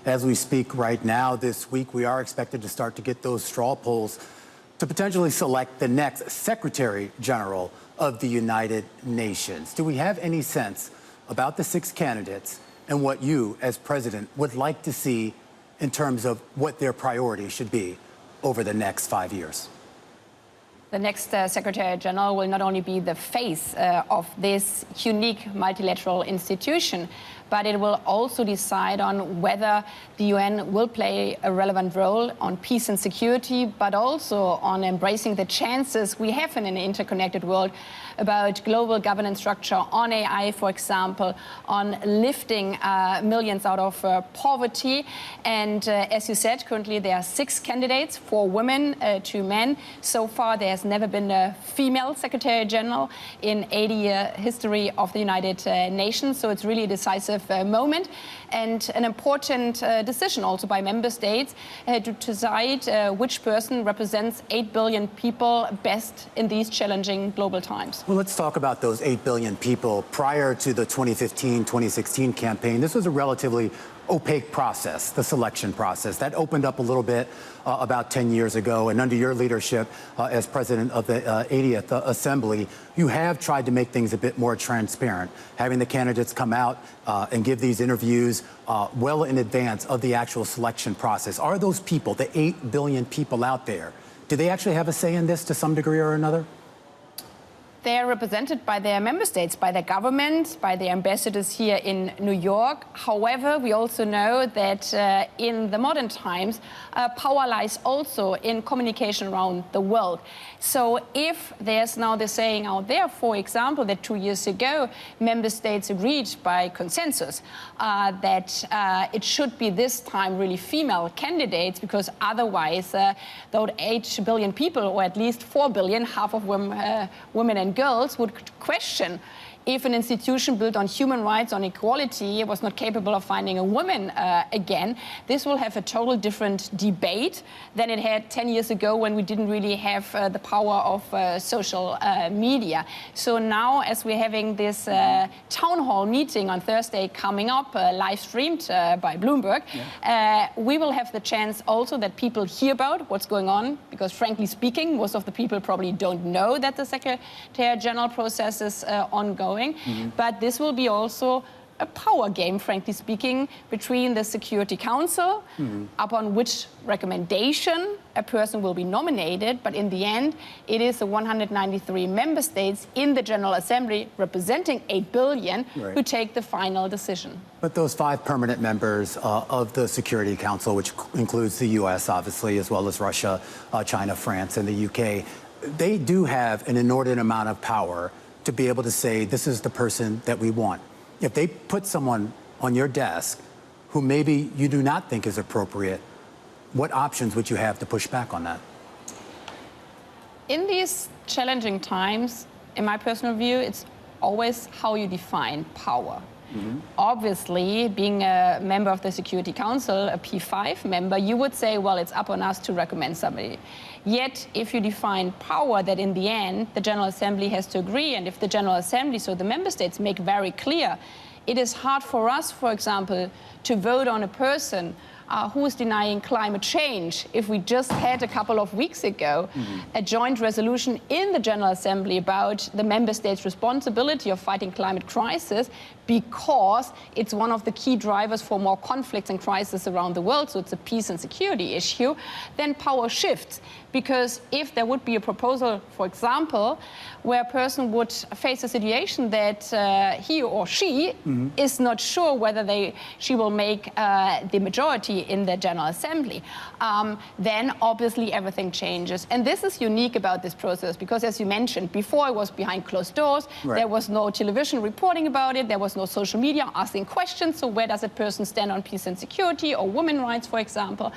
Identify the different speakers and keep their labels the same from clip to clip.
Speaker 1: As we speak right now, this week, we are expected to start to get those straw polls to potentially select the next Secretary General of the United Nations. Do we have any sense about the 6 candidates and what you, as president, would like to see in terms of what their priorities should be over the next 5 years?
Speaker 2: The next Secretary General will not only be the face of this unique multilateral institution, but it will also decide on whether the UN will play a relevant role on peace and security, but also on embracing the chances we have in an interconnected world about global governance structure, on AI, for example, on lifting millions out of poverty. And as you said, currently there are 6 candidates, 4 women, 2 men. So far, there has never been a female Secretary General in 80-year history of the United Nations. So it's really a decisive moment and an important decision also by member states to decide which person represents 8 billion people best in these challenging global times.
Speaker 1: Well, let's talk about those 8 billion people. Prior to the 2015-2016 campaign, this was a relatively opaque process, the selection process. That opened up a little bit about 10 years ago. And under your leadership as president of the 80th Assembly, you have tried to make things a bit more transparent, having the candidates come out and give these interviews well in advance of the actual selection process. Are those people, the 8 billion people out there, do they actually have a say in this to some degree or another?
Speaker 2: They are represented by their member states, by their government, by the ambassadors here in New York. However, we also know that in the modern times, power lies also in communication around the world. So if there's now the saying out there, for example, that 2 years ago, member states agreed by consensus that it should be this time really female candidates, because otherwise, those 8 billion people, or at least 4 billion, half of women and girls, would question if an institution built on human rights, on equality, was not capable of finding a woman again. This will have a total different debate than it had 10 years ago, when we didn't really have the power of social media. So now, as we're having this town hall meeting on Thursday coming up, live streamed by Bloomberg, we will have the chance also that people hear about what's going on, because frankly speaking, most of the people probably don't know that the Secretary General process is ongoing. But this will be also a power game, frankly speaking, between the Security Council, upon which recommendation a person will be nominated. But in the end, it is the 193 member states in the General Assembly representing 8 billion who take the final decision.
Speaker 1: But those 5 permanent members of the Security Council, which includes the U.S., obviously, as well as Russia, China, France, and the U.K., they do have an inordinate amount of power to be able to say, this is the person that we want. If they put someone on your desk who maybe you do not think is appropriate, what options would you have to push back on that?
Speaker 2: In these challenging times, in my personal view, it's always how you define power. Obviously, being a member of the Security Council, a P5 member, you would say, well, it's up on us to recommend somebody. Yet, if you define power, that in the end, the General Assembly has to agree, and if the General Assembly, so the member states, make very clear, it is hard for us, for example, to vote on a person who is denying climate change. If we just had a couple of weeks ago a joint resolution in the General Assembly about the member states' responsibility of fighting climate crisis, because it's one of the key drivers for more conflicts and crises around the world, so it's a peace and security issue, then power shifts. Because if there would be a proposal, for example, where a person would face a situation that he or she is not sure whether she will make the majority in the General Assembly, then obviously everything changes. And this is unique about this process, because as you mentioned, before it was behind closed doors, there was no television reporting about it, there was no social media asking questions, so where does that person stand on peace and security or women's rights, for example.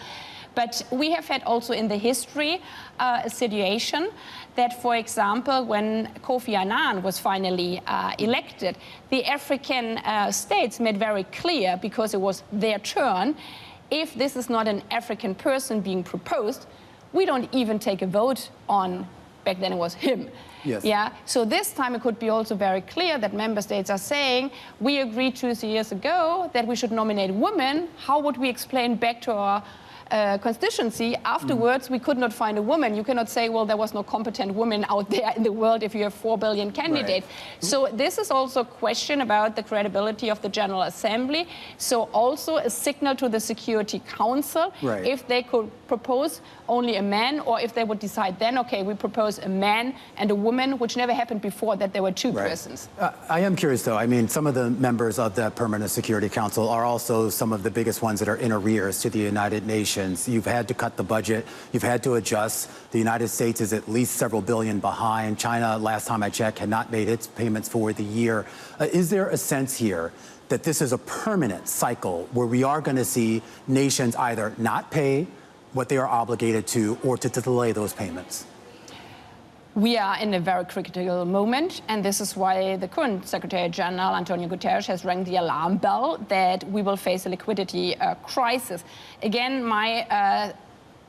Speaker 2: But we have had also in the history a situation that, for example, when Kofi Annan was finally elected, the African states made very clear, because it was their turn, if this is not an African person being proposed, we don't even take a vote on back then it was him.
Speaker 1: Yes.
Speaker 2: Yeah. So this time it could be also very clear that member states are saying, we agreed 2 years ago that we should nominate women. How would we explain back to our constituency afterwards we could not find a woman? You cannot say, well, there was no competent woman out there in the world if you have 4 billion candidates. Right. So this is also a question about the credibility of the General Assembly. So also a signal to the Security Council, right, if they could propose only a man, or if they would decide then, okay, we propose a man and a woman, which never happened before, that there were 2 persons.
Speaker 1: I am curious, though. I mean, some of the members of the Permanent Security Council are also some of the biggest ones that are in arrears to the United Nations. You've had to cut the budget. You've had to adjust. The United States is at least several billion behind. China, last time I checked, had not made its payments for the year. Is there a sense here that this is a permanent cycle where we are going to see nations either not pay what they are obligated to or to delay those payments?
Speaker 2: We are in a very critical moment, and this is why the current Secretary General, Antonio Guterres, has rang the alarm bell that we will face a liquidity crisis. Again, my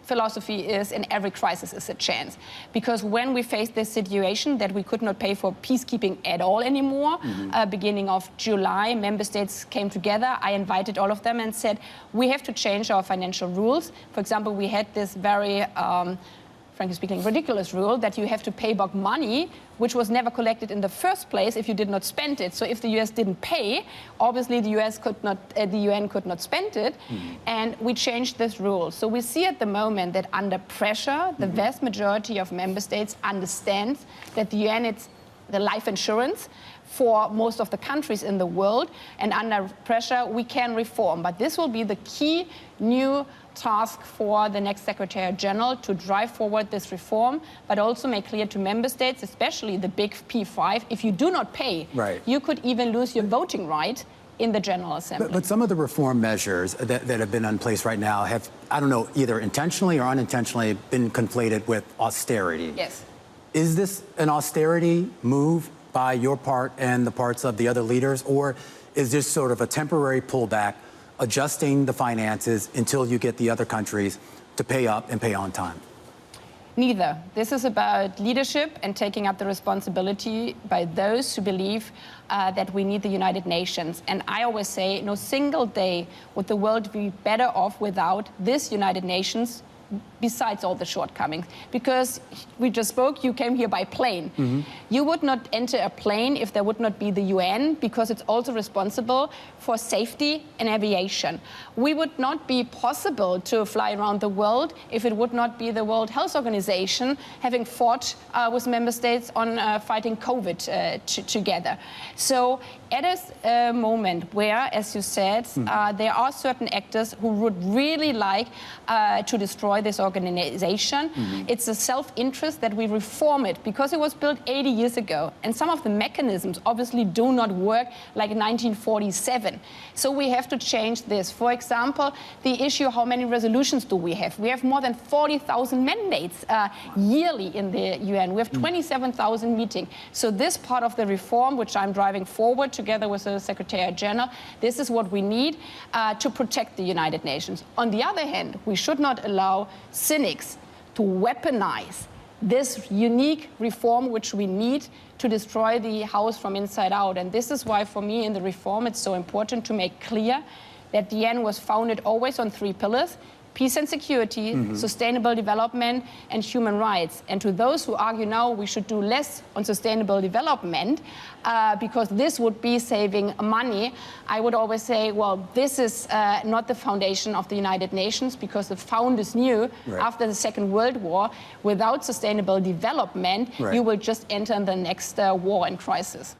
Speaker 2: philosophy is in every crisis is a chance. Because when we faced this situation that we could not pay for peacekeeping at all anymore, beginning of July, member states came together. I invited all of them and said, we have to change our financial rules. For example, we had this very frankly speaking, ridiculous rule that you have to pay back money which was never collected in the first place if you did not spend it. So if the US didn't pay, obviously the UN could not spend it, and we changed this rule. So we see at the moment that under pressure, the vast majority of member states understands that the UN is the life insurance for most of the countries in the world, and under pressure we can reform. But this will be the key new task for the next Secretary General, to drive forward this reform, but also make clear to member states, especially the big P5, if you do not pay, you could even lose your voting right in the General Assembly.
Speaker 1: But some of the reform measures that have been in place right now have, I don't know, either intentionally or unintentionally been conflated with austerity.
Speaker 2: Yes.
Speaker 1: Is this an austerity move by your part and the parts of the other leaders, or is this sort of a temporary pullback, adjusting the finances until you get the other countries to pay up and pay on time?
Speaker 2: Neither. This is about leadership and taking up the responsibility by those who believe that we need the United Nations. And I always say, no single day would the world be better off without this United Nations, besides all the shortcomings. Because we just spoke, you came here by plane. You would not enter a plane if there would not be the UN, because it's also responsible for safety and aviation. We would not be possible to fly around the world if it would not be the World Health Organization having fought with member states on fighting COVID together. So at a moment where, as you said, there are certain actors who would really like to destroy this organization. It's a self-interest that we reform it, because it was built 80 years ago. And some of the mechanisms obviously do not work like 1947. So we have to change this. For example, the issue, how many resolutions do we have? We have more than 40,000 mandates yearly in the UN. We have 27,000 meetings. So this part of the reform, which I'm driving forward together with the Secretary General, this is what we need to protect the United Nations. On the other hand, we should not allow cynics to weaponize this unique reform which we need to destroy the house from inside out. And this is why, for me, in the reform, it's so important to make clear that the UN was founded always on 3 pillars: peace and security, sustainable development, and human rights. And to those who argue now we should do less on sustainable development because this would be saving money, I would always say, well, this is not the foundation of the United Nations, because the founders knew after the Second World War, without sustainable development, you will just enter the next war and crisis.